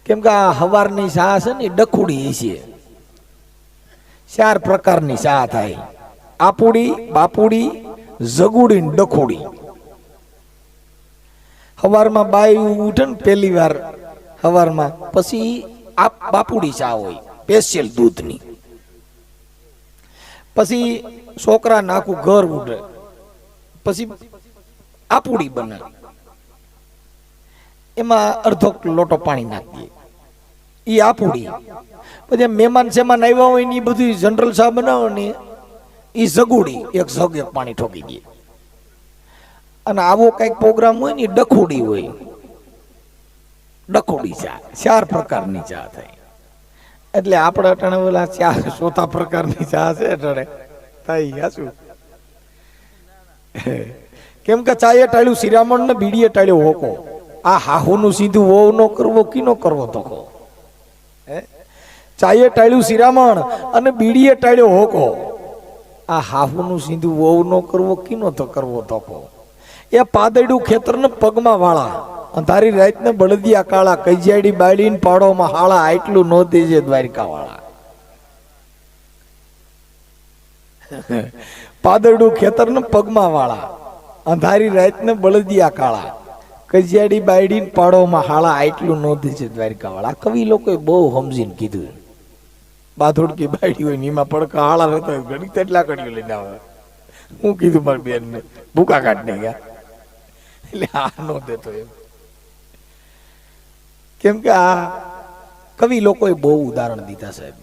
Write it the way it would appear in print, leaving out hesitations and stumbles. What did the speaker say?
કેમ કે આ હવારની ચા છે ને ડખુડી છે, 4 પ્રકારની ચા થાય: આપુડી, બાપુડી, જગુડી ને ડખુડી. હવારમાં બાઈ ઉઠે ને પહેલી વાર હવારમાં, પછી બાપુડી ચા હોય સ્પેશિયલ દૂધની. પછી છોકરા નાખું ઘર ઉઠે, પછી આપુડી બને, એમાં અડધો લોટો પાણી નાખીએ, ઈ આપુડી. પછી મહેમાન સેમાન આવ્યા હોય ને એ બધી જનરલ ચા બનાવો ને ઈ જગુડી, એક જગ એક પાણી ઠોકી દે. અને આવો કઈક પ્રોગ્રામ હોય ને ડખુડી હોય, ડખુડી ચા. 4 પ્રકારની ચા થાય. એટલે આપણે અટાણે ઓલા 4 પ્રકારની ચા છે અટાણે થાય શું. કેમ કે ચાએ ટાળ્યું શિરામણ ને બીડીએ ટાળ્યો હોકો. આ હાહુનું સીધું વહુ નો કરવો કીનો કરવો તો કહો. ચાએ ટાળ્યું શિરામણ અને બીડીએ ટાળ્યો હોકો. આ હાહુનું સીધું વહુ નો કરવો કીનો તો કરવો તો કહો. એ પાદડું ખેતર ને પગમાં વાળા, અંધારી રાત ને બળદિયા કાળા, કજિયાડી બાળી ને પાડોમાં હાળા, આટલું નો દેજે દ્વારિકા વાળા. પાદડું ખેતર ને પગમાં વાળા, અંધારી રાત ને બળદિયા કાળા, કજિયાડી બાળી ને પાડોમાં હાળા, આટલું નો દેજે દ્વારિકા વાળા. કવિ લોકોએ બહુ સમજીને કીધું. બાધોડકી બાળી હોય ને એમાં પડકા હાળા રહેતા હોય, ઘણી તેટલા કડીઓ લઈને આવે. હું કીધું મારી બેન ને ભૂકા કાઢ ને ગયા, એટલે આ નો દેતો એમ. કેમ કે આ કવિ લોકોએ બહુ ઉદાહરણ દીધા સાહેબ.